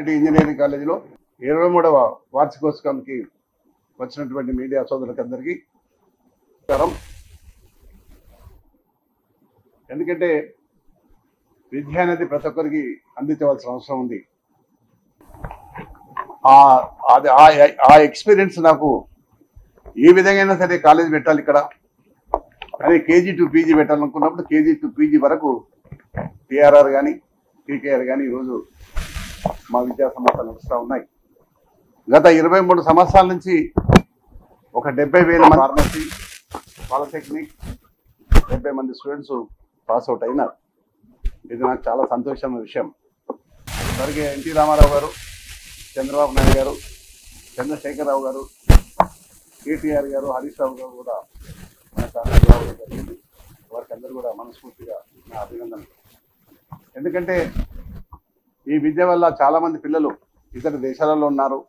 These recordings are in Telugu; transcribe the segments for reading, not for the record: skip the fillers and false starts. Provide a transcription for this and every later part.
ఇంజనీరింగ్ కాలేజీలో 23వ వార్షికోత్సవానికి వచ్చినటువంటి మీడియా సోదరులందరికీ నమస్కారం. ఎందుకంటే విద్య అనేది ప్రతి ఒక్కరికి అందించవలసిన అవసరం ఉంది. ఆ ఎక్స్పీరియన్స్ నాకు ఏ విధంగా సరే కాలేజీ పెట్టాలి ఇక్కడ అదే కేజీ టు పీజీ పెట్టాలనుకున్నప్పుడు కేజీ టు పీజీ వరకు టీఆర్ఆర్ కానీ టీకేఆర్ కానీ ఈరోజు మా విద్యా సంస్థలు నడుస్తూ ఉన్నాయి. గత 23 సంవత్సరాల నుంచి ఒక 70,000 మంది ఫార్మసీ పాలిటెక్నిక్ 70 మంది స్టూడెంట్స్ పాస్అవుట్ అయినారు. ఇది నాకు చాలా సంతోషమైన విషయం. ఇప్పటికే ఎన్టీ రామారావు గారు, చంద్రబాబు నాయుడు గారు, చంద్రశేఖరరావు గారు, కేటీఆర్ గారు, హరీష్ రావు గారు కూడా జరిగింది. వారికి అందరూ కూడా మనస్ఫూర్తిగా నా అభినందనలు. ఎందుకంటే ఈ విద్య వల్ల చాలామంది పిల్లలు ఇతర దేశాలలో ఉన్నారు.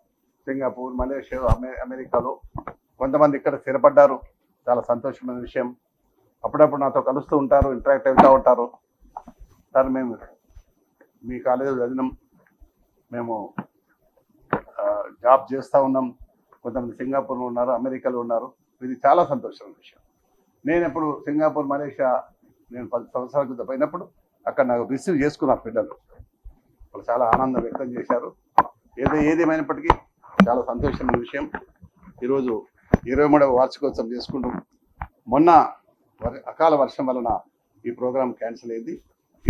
సింగపూర్, మలేషియా, అమెరికాలో కొంతమంది ఇక్కడ స్థిరపడ్డారు. చాలా సంతోషమైన విషయం. అప్పుడప్పుడు నాతో కలుస్తూ ఉంటారు, ఇంటరాక్ట్ అవుతూ ఉంటారు. సార్ మేము మీ కాలేజీలో చదివినాం, మేము జాబ్ చేస్తూ ఉన్నాం, కొంతమంది సింగపూర్లో ఉన్నారు, అమెరికాలో ఉన్నారు. ఇది చాలా సంతోషమైన విషయం. నేను ఎప్పుడు సింగపూర్, మలేషియా నేను 10 సంవత్సరాల క్రితం పోయినప్పుడు అక్కడ నాకు రిసీవ్ చేసుకున్నారు పిల్లలు. వాళ్ళు చాలా ఆనందం వ్యక్తం చేశారు. ఏదేమైనప్పటికీ చాలా సంతోషమైన విషయం. ఈరోజు 23వ వార్షికోత్సవం చేసుకుంటాం. మొన్న అకాల వర్షం వలన ఈ ప్రోగ్రాం క్యాన్సిల్ అయింది.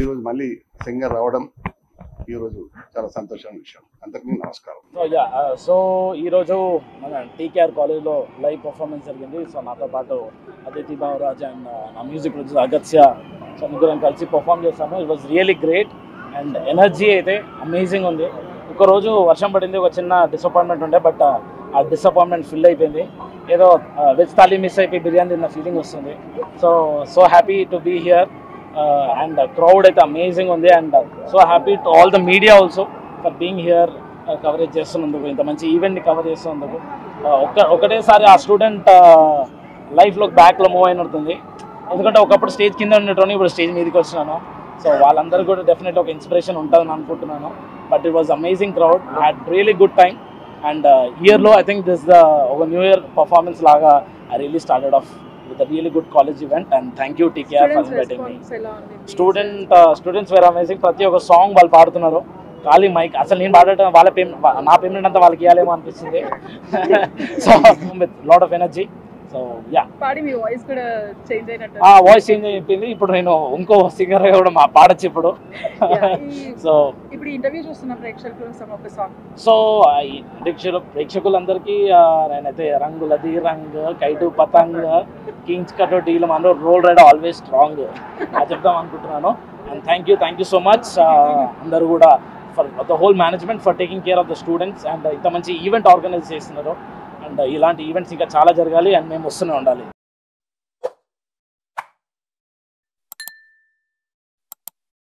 ఈరోజు మళ్ళీ సింగర్ రావడం ఈరోజు చాలా సంతోషమైన విషయం. అందరికీ నమస్కారం. సో ఈరోజు మన టీకేఆర్ కాలేజ్లో లైవ్ పర్ఫార్మెన్స్ జరిగింది. సో నాతో పాటు అదితి బావరాజ్ అండ్ నా మ్యూజిక్ ప్రొడ్యూసర్ అగత్య, సో ముగ్గురం కలిసి పర్ఫామ్ చేస్తాము. It was really great and energy అయితే అమేజింగ్ ఉంది. ఒకరోజు వర్షం పడింది, ఒక చిన్న డిసప్పాయింట్మెంట్ ఉండే, బట్ ఆ డిసప్పాయింట్మెంట్ ఫిల్ అయిపోయింది. ఏదో వెజ్ థాలీ మిస్ అయిపోయి బిర్యానీ తిన్న ఫీలింగ్ వస్తుంది. So happy to be here and crowd అయితే అమేజింగ్ ఉంది. And so happy to all the media also for being here, coverage చేస్తున్నందుకు, ఇంత మంచి ఈవెంట్ని కవర్ చేస్తున్నందుకు. ఒకటేసారి ఆ స్టూడెంట్ లైఫ్లో బ్యాక్లో మూవ్ అయినట్టుంది. ఎందుకంటే ఒకప్పుడు స్టేజ్ కింద ఉండేటోని, ఇప్పుడు స్టేజ్ మీదకి వచ్చినాను. సో వాళ్ళందరూ కూడా డెఫినెట్ ఒక ఇన్స్పిరేషన్ ఉంటుందని అనుకుంటున్నాను. But it was amazing crowd, had really good time. And ఇయర్లో ఐ థింక్ దిస్ ద ఒక న్యూ ఇయర్ పర్ఫార్మెన్స్ లాగా I really started off with a really good college event. And thank you TKR for inviting me. Students were amazing. ప్రతి ఒక్క సాంగ్ వాళ్ళు పాడుతున్నారు. ఖాళీ మైక్ అసలు నేను పాడటం నా పేమెంట్ అంతా వాళ్ళకి ఇవ్వాలేమో అనిపిస్తుంది. So with lot of energy. So yeah, voice change అయిపోయింది. ఇప్పుడు నేను ఇంకో సింగర్ కూడా పాడచ్చు ఇప్పుడు. సో ఇప్పుడు ఇంటర్వ్యూ చూస్తున్న సో ప్రేక్షకులందరికీ నేనైతే రంగులది రంగ్, కైటు పతంగ్, కింగ్స్ కట్ డీలం అందరూ రోల్ రైడ్ ఆల్వేస్ స్ట్రాంగ్ చెప్దాం అనుకుంటున్నాను. And thank you so much అందరూ కూడా for the whole management for taking care of the students. And ఇంత మంచి ఈవెంట్ ఆర్గనైజ్ చేస్తున్నారు. అండ్ ఇలాంటి ఈవెంట్స్ ఇంకా చాలా జరగాలి అండ్ మేము వస్తూనే ఉండాలి.